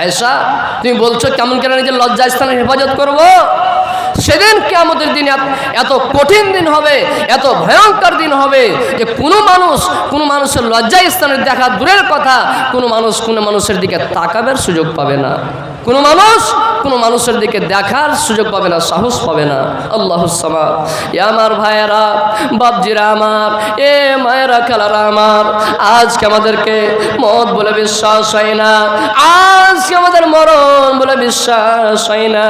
আয়েশা, তুমি বলছো কেমন করে নিজের লজ্জা স্থানের হেফাজত করব? সেদিন কিয়ামতের দিন এত কঠিন দিন হবে, এত ভয়ঙ্কর দিন হবে যে কোনো মানুষের লজ্জা স্থানের দেখা দূরের কথা, কোনো মানুষের দিকে তাকাবার সুযোগ পাবে না। কোনো মানুষের দিকে দেখার সুযোগ পাবে না, সাহস পাবে না। আল্লাহুস সামাদ। এ আমার ভাইয়েরা, বাপজিরা আমার, এ মায়েরা, খালারা আমার, আজকে আমাদেরকে মত বলে বিশ্বাস হয় না, আজকে আমাদের মরণ বলে বিশ্বাস হয় না।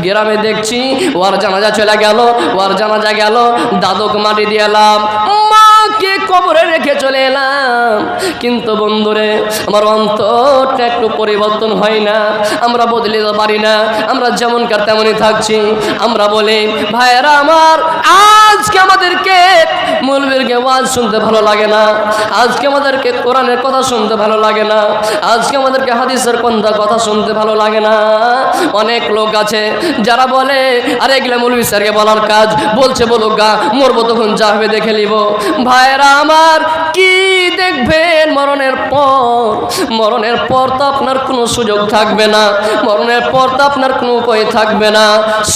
গ্রামে দেখছি ওর জানাজা চলে গেল, দাদুকে মাটি দিয়ে এলাম, মাকে কবরে রেখে চলে এলাম, কিন্তু বন্ধুরে আমার অন্তরটা একটু পরিবর্তন হয় না, আমরা বদলে পারি না, আমরা যেমনকার তেমনই থাকছি। আমরা বলি ভাইয়েরা আমার, আজকে আমাদেরকে মৌলবীরকে ওয়াজ শুনতে ভালো লাগে না, আজকে আমাদেরকে কোরআনের কথা শুনতে ভালো লাগে না, আজকে আমাদেরকে হাদিসের কথা শুনতে ভালো লাগে না। অনেক লোক আছে যারা বলে আরে এগুলো মৌলবী স্যারকে বলার কাজ, বলছে বলুক গা, মরবো তখন যা হবে দেখে নিব। ভাইয়েরা আমার, কি দেখবেন মরণের পর তো আপনার কোনো সুযোগ থাকবে না, মরণের পর তো আপনার কোনো উপায় থাকবে না।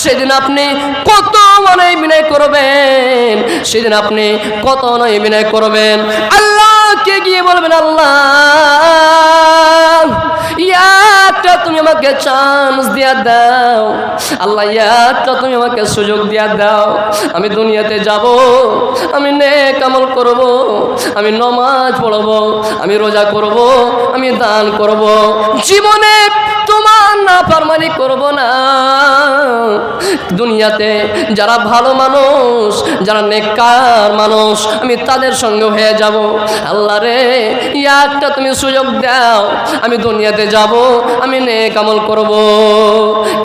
সেদিন আপনি কত অন্যায় বিনয় করবেন, সেদিন আপনি কত অন্যায় বিনয় করবেন। আল্লাহকে গিয়ে বলবেন, আল্লাহ একটা তুমি আমাকে চান্স দিয়া দাও, আল্লাহ একটা তুমি আমাকে সুযোগ দিয়া দাও, আমি দুনিয়াতে যাব, আমি নেক আমল করব, আমি নামাজ পড়ব, আমি রোজা করব, আমি দান করব, জীবনে তোমার নাফরমানি করব না। দুনিয়াতে যারা ভালো মানুষ, যারা নেককার মানুষ, আমি তাদের সঙ্গে হয়ে যাব। আল্লাহ রে, একটা তুমি সুযোগ দাও, আমি দুনিয়াতে যাব, আমি নেক আমল করব।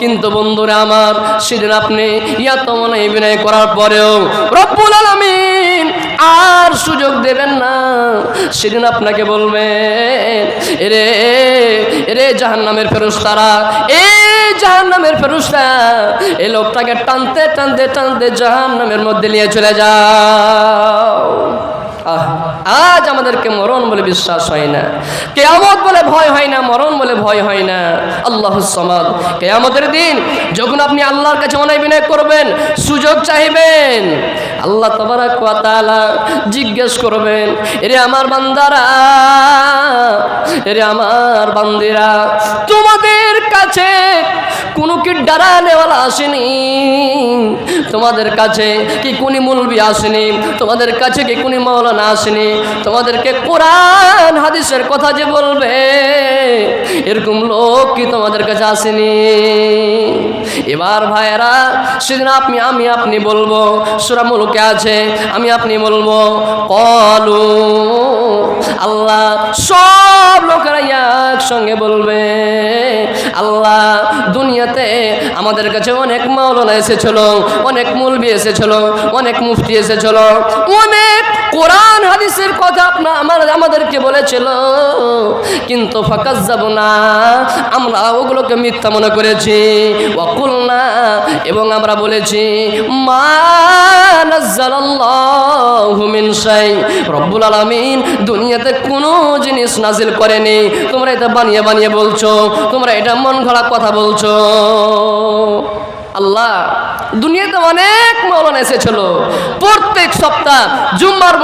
কিন্তু বন্ধুরা আমার, সেদিন আপনি এত মনে বিনয় করার পরেও রব্বুল আলামিন আর সুযোগ দেবেন না। সেদিন আপনাকে বলবেন, এরে জাহান্নামের ফেরেশতারা, জাহান্নামের ফেরেশতা, এই লোকটাকে টানতে টানতে টানতে জাহান্নামের মধ্যে নিয়ে চলে যাও। আজ আমাদেরকে মরণ বলে বিশ্বাস হয় না, কিয়ামত বলে ভয় হয় না, মরণ বলে ভয় হয় না। আল্লাহুস সামাদ। কিয়ামতের দিন যখন আপনি আল্লাহর কাছে অন্যায় বিনয় করবেন, সুযোগ চাইবেন, আল্লাহ তাবারাক ওয়া তাআলা জিজ্ঞেস করবেন, এরে আমার বান্দারা, এরে আমার বান্দিরা, তোমাদের কাছে কোনো কি ডরানেওয়ালা আসেনি? তোমাদের কাছে কি কোন মুলবি আসেনি? তোমাদের কাছে কি কোন মাওলানা আসেনি? তোমাদেরকে কোরআন হাদিসের কথা যে বলবে, এরকম লোক কি তোমাদের কাছে আসেনি? এবার ভাইয়েরা, সেদিন আপনি বলবো, সূরা মুলকে আছে, আপনি বলবো, ক্বালু, আল্লাহ সব লোকেরা একসঙ্গে বলবে, আল্লাহ দুনিয়াতে আমাদের কাছে অনেক মাওলানা এসেছিল, অনেক মুলবি এসেছিল, অনেক মুফতি এসেছিল, অনেক কোরআন হাদিসের কথা আমাদেরকে বলেছিল, কিন্তু ফাকাজ্জাবনা, আমরা ওগুলোকে মিথ্যা মনে করেছি, ওয়াকুলনা, এবং আমরা বলেছি, মা নাযালাল্লাহু মিন শাই, রব্বুল আলামিন দুনিয়াতে কোনো জিনিস নাজিল করেনি, তোমরা এটা বানিয়ে বানিয়ে বলছো, তোমরা এটা মন গড়া কথা বলছো। আল্লাহ দুনিয়াতে অনেক মাওলানা এসেছিল, প্রত্যেক সপ্তাহ জুম্মার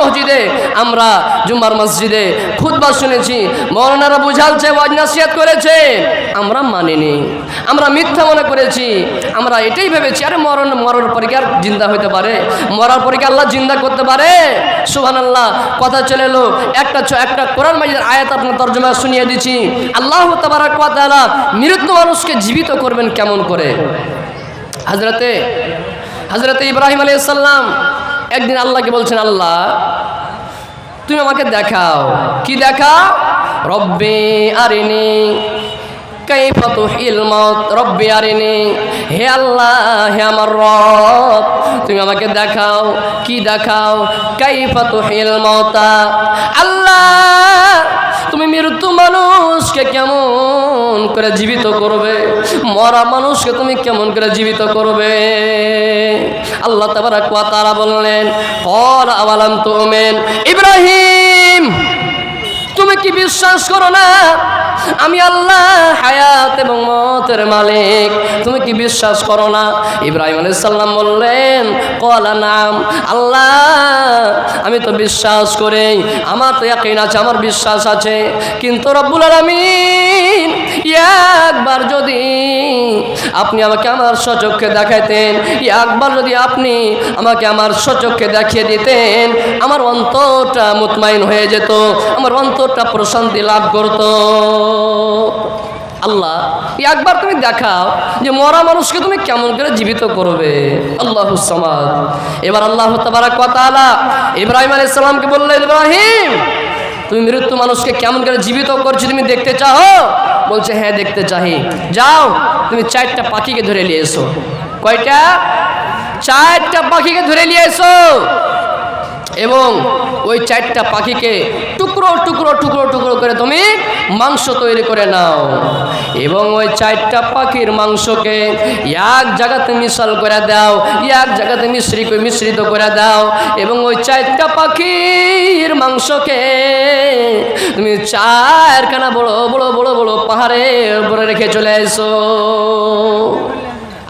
মসজিদে খুতবা শুনেছি, মাওলানারা বুঝালছে, ওয়াজ নসিহত করেছে, আমরা মানিনি, আমরা মিথ্যা মনে করেছি, আমরা এটাই ভেবেছি আরে মরার পরে কি আর জিন্দা হইতে পারে, মরার পরে কি আল্লাহ জিন্দা করতে পারে? সুবহানাল্লাহ। কথা চলে এলো, একটা কোরআন মাজিদের আয়াত আপনার তরজমা শুনিয়ে দিচ্ছি। আল্লাহ তাবারাক ওয়া তাআলা মৃত মানুষকে জীবিত করবেন কেমন করে? হযরতে ইব্রাহিম আলাইহিস সালাম একদিন আল্লাহকে বলছেন, আল্লাহ তুমি আমাকে দেখাও। কি দেখাও? রব্বি আরিনি কাইফা তুহিল মাউত, রব্বি আরিনি, হে আল্লাহ, হে আমার রব, তুমি আমাকে দেখাও। কি দেখাও? কাইফা তুহিল মাউতা, আল্লাহ তুমি মৃত্যু মানুষকে কেমন করে জীবিত করবে, মরা মানুষকে তুমি কেমন করে জীবিত করবে? আল্লাহ তাবারাক ওয়া তাআলা বললেন, ক্বাল আওয়ালাম তুমিন, ইব্রাহিম তুমি কি বিশ্বাস করো না আমি আল্লাহ হায়াত এবং মতের মালিক, তুমি কি বিশ্বাস করো না? ইব্রাহিম আলাইহিস সালাম বললেন, ক্বালা নাম, আল্লাহ আমি তো বিশ্বাস করি, আমার তো ইয়াকিন আছে, আমার বিশ্বাস আছে, কিন্তু রব্বুল আলামিন একবার যদি আপনি আমাকে আমার স্বচক্ষে দেখাইতেন, একবার যদি আপনি আমাকে আমার স্বচক্ষে দেখিয়ে দিতেন, আমার অন্তরটা মুতমাইন হয়ে যেত, আমার অন্তরটা প্রশান্তি লাভ করত। আল্লাহ একবার তুমি দেখাও যে মরা মানুষকে তুমি কেমন করে জীবিত করবে। আল্লাহুস সামাদ। এবার আল্লাহ তাবারাক ওয়া তাআলা ইব্রাহিম আলাইহিস সালামকে বললেন, ইব্রাহিম তুমি মৃত্যু মানুষকে কেমন করে জীবিত করছো তুমি দেখতে চাও? বলছে হ্যাঁ দেখতে চাই। যাও তুমি 4টা পাখিকে ধরে নিয়ে এসো। কয়টা? 4টা পাখিকে ধরে নিয়ে এসো এবং ওই 4টা পাখিকে টুকরো টুকরো টুকরো টুকরো করে তুমি মাংস তৈরি করে নাও এবং ওই 4টা পাখির মাংসকে এক জায়গাতে মিশাল করে দাও, এক জায়গাতে মিশ্রিত করে দাও এবং ওই 4টা পাখির মাংসকে তুমি 4খানা বড় বড় বড় বড় পাহাড়ের উপরে রেখে চলে এসো।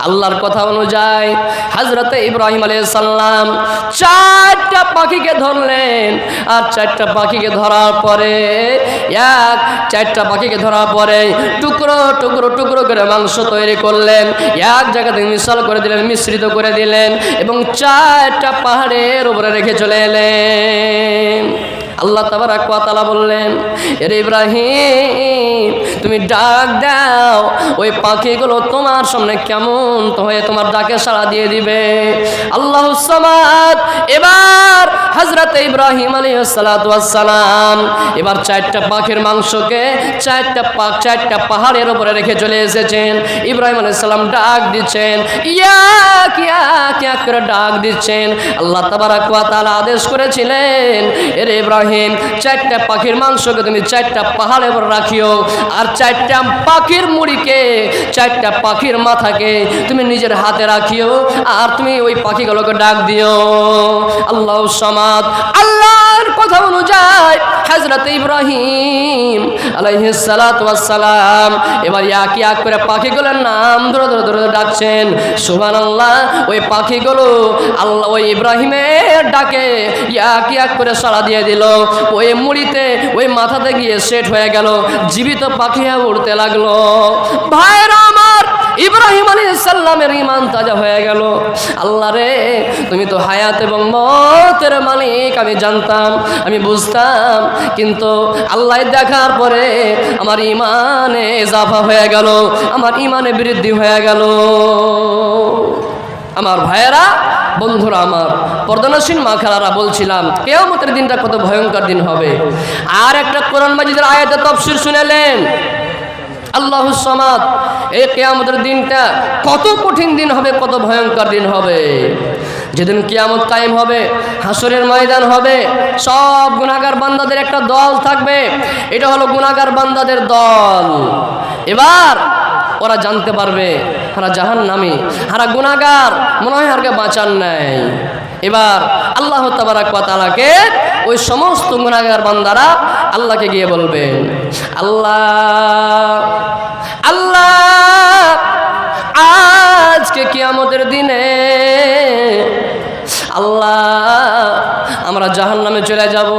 আল্লাহর কথা অনুযায়ী হযরতে ইব্রাহিম আলাইহিস সালাম 4টা পাখিকে ধরলেন আর 4টা পাখিকে ধরার পরে 4টা পাখিকে ধরার পরে টুকরো টুকরো টুকরো করে মাংস তৈরি করলেন, এক জায়গাতে মিশাল করে দিলেন, মিশ্রিত করে দিলেন এবং 4টা পাহাড়ের উপরে রেখে চলে এলেন। আল্লাহ তাবারাক ওয়া তাআলা বললেন, এরে ইব্রাহিম তুমি ডাক দাও, ওই পাখিগুলো তোমার সামনে কেমন হয়ে তোমার ডাকে সাড়া দিয়ে দিবে। আল্লাহুস সামাদ। এবার হযরতে ইব্রাহিম আলাইহিস সালাতু ওয়াস সালাম এবার 4টা পাখির মাংসকে 4টা পাহাড়ের উপরে রেখে চলে এসেছেন। ইব্রাহিম আলাইহিস সালাম ডাক দিচ্ছেন, ইয়াক ইয়াক ইয়াক করে ডাক দিচ্ছেন। আল্লাহ তাবারাক ওয়া তাআলা আদেশ করেছিলেন, এরে ইব্রাহিম 4টা পাখির মাংসকে তুমি 4টা পাহাড়ের উপর রাখিও আর 4টা পাখির মুড়িকে 4টা পাখির মাথাকে তুমি নিজের হাতে রাখিও আর তুমি ওই পাখিগুলোকে ডাক দিও। আল্লাহুস সামাদ। আল্লাহর কথা অনুযায়ী হযরত ইব্রাহিম আলাইহিস সালাতু ওয়াস সালাম এবার এক এক করে পাখিগুলোর নাম ধরে ধরে ধরে ডাকছেন। সুবহানাল্লাহ। ওই পাখিগুলো আল্লাহ ওই ইব্রাহিমের ডাকে এক এক করে সাড়া দিয়ে দিল। ওই মুড়িতে ওই মাথাতে গিয়ে সেট হয়ে গেল, জীবিত পাখি উড়তে লাগলো। ভাইরা আমার, ইব্রাহিম আলাইহিস সালামের ঈমান তাজা হয়ে গেল। আল্লাহ রে, তুমি তো হায়াত এবং মতের মালিক আমি জানতাম, আমি বুঝতাম, কিন্তু আল্লাহ দেখার পরে আমার ঈমানে ইজাফা হয়ে গেল, আমার ঈমানে বৃদ্ধি হয়ে গেল। আমার ভাইয়েরা, বন্ধুরা আমার, পর্দানসীন মা খালারা, বলছিলাম কিয়ামতের দিনটা কত ভয়ঙ্কর দিন হবে। আর একটা কোরআন মাজিদের আয়াতে তাফসীর শুনেলেন। আল্লাহুস সামাদ। এই কিয়ামতের দিনটা কত কঠিন দিন হবে, কত ভয়ঙ্কর দিন হবে। যেদিন কিয়ামত কায়েম হবে, হাসরের ময়দান হবে, সব গুনাহগার বান্দাদের একটা দল থাকবে। এটা হলো গুনাহগার বান্দাদের দল। এবার ওরা জানতে পারবে হারা জাহান্নামী, হারা গুনাহগার, মনে হয় আরকে বাঁচান নাই। এবার আল্লাহ তাবারাক ওয়া তাআলাকে ওই সমস্ত গুনাহগার বান্দারা আল্লাহকে গিয়ে বলবেন, আল্লাহ আল্লাহ আজকে কিয়ামতের দিনে আল্লাহ আমরা জাহান্নামে চলে যাব,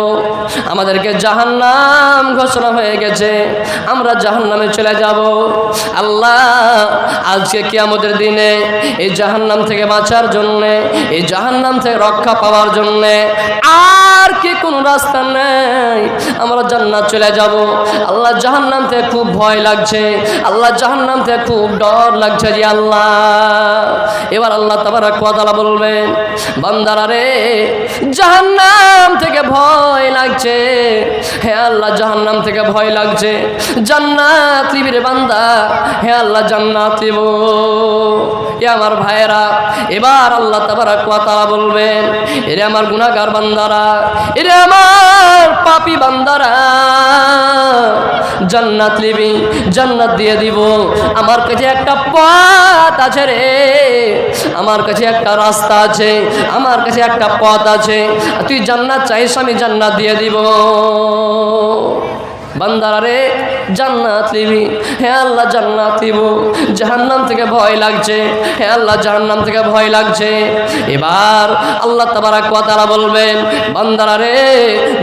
আমাদেরকে জাহান্নাম ঘোষণা হয়ে গেছে, আমরা জাহান্নামে চলে যাব। আল্লাহ আজকে কিয়ামতের দিনে এই জাহান্নাম থেকে বাঁচার জন্য, এই জাহান্নাম থেকে রক্ষা পাওয়ার জন্য আর কি কোনো রাস্তা নেই, আমরা জান্নাত চলে যাব। আল্লাহ জাহান্নাম থেকে খুব ভয় লাগছে, আল্লাহ জাহান্নাম থেকে খুব ডর লাগছে যে আল্লাহ। এবার আল্লাহ তাবারাক ওয়া তাআলা বলবেন, বান্দারা রে, জাহান্নাম থেকে ভয় লাগছে, হে আল্লাহ জাহান্নাম থেকে ভয় লাগছে, জান্নাত নিবি রে বান্দা, হে আল্লাহ জান্নাত নিব। এ আমার ভাইয়েরা, এবার আল্লাহ তাবারাক ওয়া তাআলা বলবেন, এরে আমার গুনাহগার বান্দারা, এরে আমার পাপী বান্দারা, জান্নাত নিবি, জান্নাত দিয়ে দিব। আমার কাছে একটা পথ আছে রে, আমার কাছে একটা রাস্তা আছে, আমার কাছে একটা পথ আছে, তুই জান্নাত চাইস আমি জান্নাত দিয়ে দিব। বান্দারা রে জান্নাত নিবি, হে আল্লাহ জান্নাত নিব, জাহান্নাম থেকে ভয় লাগছে, হে আল্লাহ জাহান্নাম থেকে ভয় লাগছে। এবার আল্লাহ তাবারক ওয়া তাআলা বলবেন, বান্দারা রে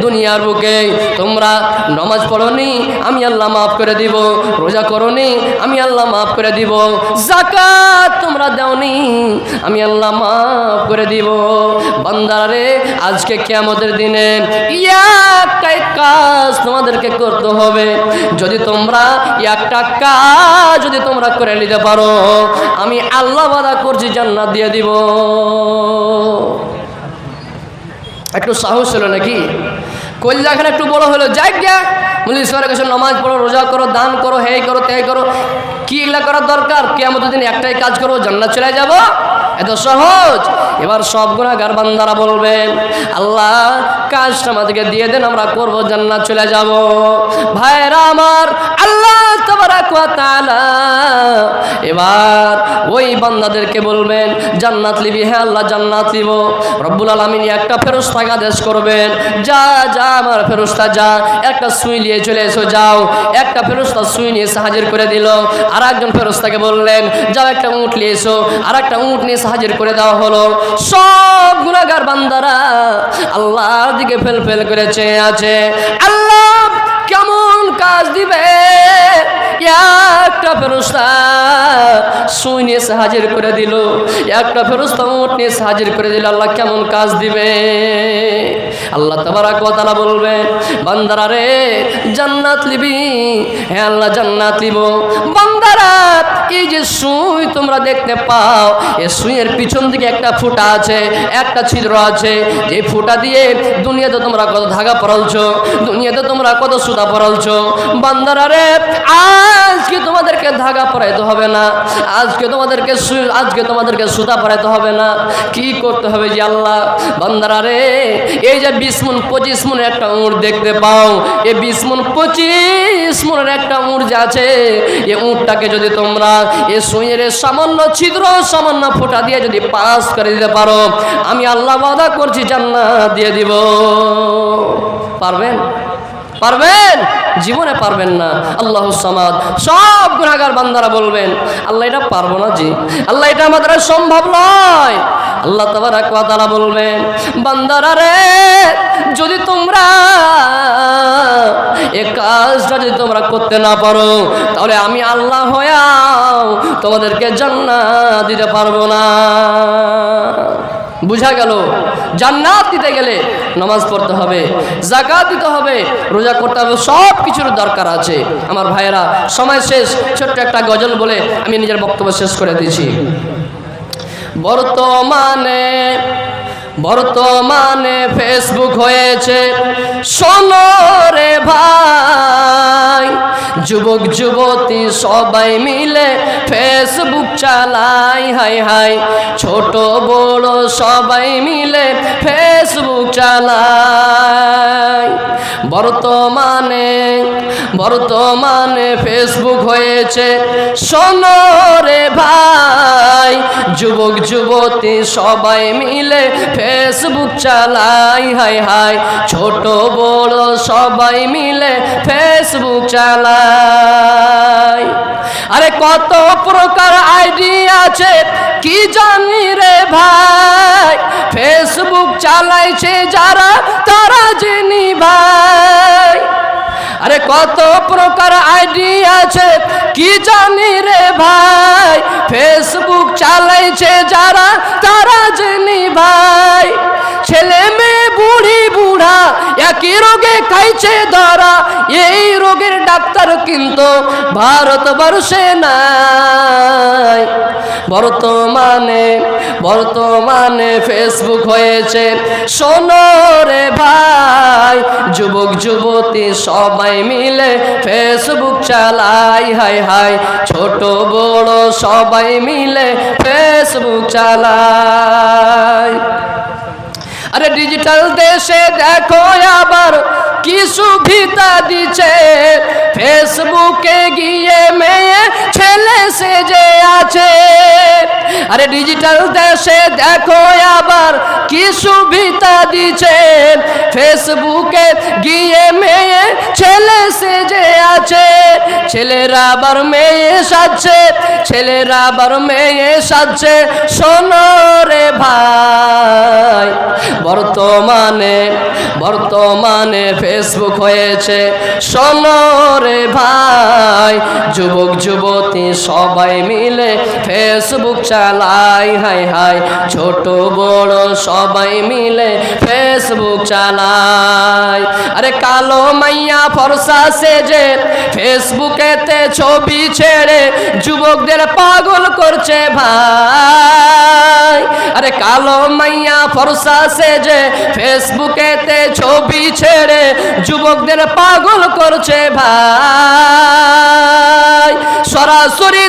দুনিয়ার বুকে তোমরা নামাজ পড়োনি, আমি আল্লাহ মাফ করে দিব, রোজা করোনি, আমি আল্লাহ মাফ করে দিব, যাকাত তোমরা দাওনি, আমি আল্লাহ মাফ করে দিব। বান্দারা রে আজকে কিয়ামতের দিনে একটাই কাজ তোমাদেরকে করতে হবে, যদি তোমরা একটা কাজ যদি তোমরা করে নিতে পারো, আমি আল্লাহ ওয়াদা করছি জান্নাত দিয়ে দিব। একটু সাহস হলো নাকি? কলিজাখানে একটু বড় হলো, যাই গিয়া বলি ঈশ্বরের কাছে নামাজ পড়ো, রোজা করো, দান করো, হেই করো, তে করো, কি এগুলা করার দরকার? কিয়ামতের দিন একটাই কাজ করো, জান্নাত চলে যাব, এত সহজ। এবার সব গুনাহগার বান্দারা বলবেন, আল্লাহ কাজটা আমাদেরকে দিয়ে দেন, আমরা করব, জান্নাত চলে যাব। ভাইরা আমার, আল্লাহ তাবারক ওয়া তাআলা এবার ওই বান্দাদেরকে বলবেন জান্নাত লিবি, হ্যাঁ আল্লাহ জান্নাত লিব। রব্বুল আলামিন একটা ফেরেশতাকে আদেশ করবেন, যা যা আমার ফেরেশতা যা, একটা সুই নিয়ে চলে এসো, যাও। একটা ফেরেশতা সুই নিয়ে হাজির করে দিল। আর একজন ফেরেশতাকে বললেন, যাও একটা উট নিয়ে এসো, আর একটা উট নিয়ে হাজির করে দেওয়া হলো। সব গুনাহগার বান্দারা আল্লাহর দিকে ফেল ফেল করে চেয়ে আছে, আল্লাহ কেমন কাজ দিবে? একটা ফেরেশতা সুই নিয়ে হাজির করে দিল, একটা ফেরেশতা উট নিয়ে হাজির করে দিল, আল্লাহ কেমন কাজ দিবে? আল্লাহ তাবারক ওয়া তাআলা বলবে, বান্দারা রে জান্নাত লিবি, হ্যাঁ আল্লাহ জান্নাত লিব। বান্দারা এই যে সুই তোমরা দেখতে পাও, এই সুইয়ের পিছন দিকে একটা ফুটা আছে, একটা ছিদ্র আছে, যে ফুটা দিয়ে দুনিয়াতে তোমরা কত ধাগা পরালছো, দুনিয়াতে তোমরা কত সুতা পরালছো। বান্দারা রে আজকে তোমাদেরকে ধাগা পরাইতে হবে না, আজকে তোমাদেরকে সুতা পরাইতে হবে না। কি করতে হবে যে আল্লাহ? বান্দারা রে এই যে 20 মণ 25 মণের একটা উট দেখতে পাও, এই 20 মণ 25 মণের একটা উট যে আছে, এই উটটাকে যদি তোমরা এই সুইয়ের সামান্য ছিদ্র, সামান্য ফোঁটা দিয়ে যদি পাস করে দিতে পারো, আমি আল্লাহ ওয়াদা করছি জান্নাত দিয়ে দিব। পারবেন? পারবেন? জীবনে পারবেন না। আল্লাহুস সামাদ। সব গুনাহগার বান্দারা বলবেন, আল্লাহ এটা পারবো না জি, আল্লাহ এটা আমাদের সম্ভব নয়। আল্লাহ তাবারক ওয়া তাআলা বলবেন, বান্দারা রে যদি তোমরা এই কাজটা যদি তোমরা করতে না পারো, তাহলে আমি আল্লাহ হয়াও তোমাদেরকে জান্নাত দিতে পারবো না। বুঝা গেল? জান্নাত দিতে গেলে নামাজ পড়তে হবে, যাকাত দিতে হবে, রোজা করতে হবে, সব কিছুর দরকার আছে। আমার ভাইয়েরা, সময় শেষ, ছোট্ট একটা গজল বলে আমি নিজের বক্তব্য শেষ করে দিয়েছি। বর্তমানে ফেসবুক হয়েছে, শোনো রে ভাই, যুবক যুবতী সবাই মিলে ফেসবুক চালাই, হাই হাই, ছোট বড় সবাই মিলে ফেসবুক চালাই। বর্তমানে ফেসবুক হয়েছে, শোনো রে ভাই, যুবক যুবতী সবাই মিলে ফেসবুক চালাই, হাই হাই, ছোট বড় সবাই মিলে ফেসবুক চালাই। আরে কত প্রকার আইডি আছে কি জানি রে ভাই, ফেসবুক চালাইছে যারা তারা জেনি ভাই। আরে কত প্রকার আইডি আছে কি জানি রে ভাই, ফেসবুক চালাইছে যারা তারা জেনি ভাই। ছেলে মেয়ে বুড়ি বুড়া একই রোগে খাইছে ধরা, এই রোগের ডাক্তার কিন্তু ভারতবর্ষে নাই। বর্তমানে ফেসবুক হয়েছে, শোনো রে ভাই, যুবক যুবতী সবাই মিলে ফেসবুক চালাই, হাই হাই, ছোট বড় সবাই মিলে ফেসবুক চালাই। আরে ডিজিটাল দেশে দেখো আবার কি সুবিধা দিচ্ছে, ফেসবুকে গিয়ে মেয়ে ছেলে সেজে আছে। আরে ডিজিটাল দেশে দেখো আবার কি সুবিধা দিচ্ছে, ফেসবুকে গিয়ে মেয়ে ছেলে সেজে আছে, ছেলেরা আবার মেয়ে সাজছে, ছেলেরা আবার মেয়ে সাজছে। শোনো রে ভাই, বর্তমানে ফেসবুক হয়েছে। শোনো রে ভাই, যুবক যুবতী সবাই মিলে ফেসবুক চালায়, হাই হাই ছোট বড় সবাই মিলে ফেসবুক চালায়। আরে কালো মাইয়া ফর্সা সেজে ফেসবুকেতে ছবি ছেড়ে যুবকদের পাগল করছে ভাই। আরে কালো মাইয়া ফর্সা সেজে ফেসবুকেতে ছবি ছেড়ে যুবকদের পাগল করছে ভাই। সরাসরি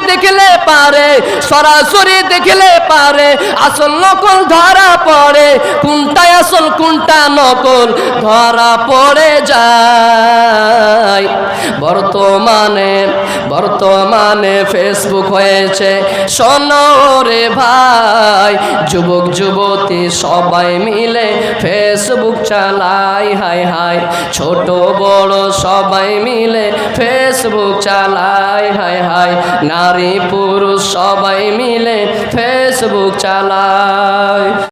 দেখলে পারে আসল নকল ধরা পড়ে, কোনটা আসল কোনটা নকল ধরা পড়ে যায়। বর্তমানে ফেসবুক হয়েছে। শোনো রে ভাই, যুবক যুবতী সবাই মিলে ফেসবুক চালায়, হাই হাই ছোট বড় সবাই মিলে ফেসবুক চালায়, হাই হাই নারী পুরুষ সবাই মিলে ফেসবুক চালায়।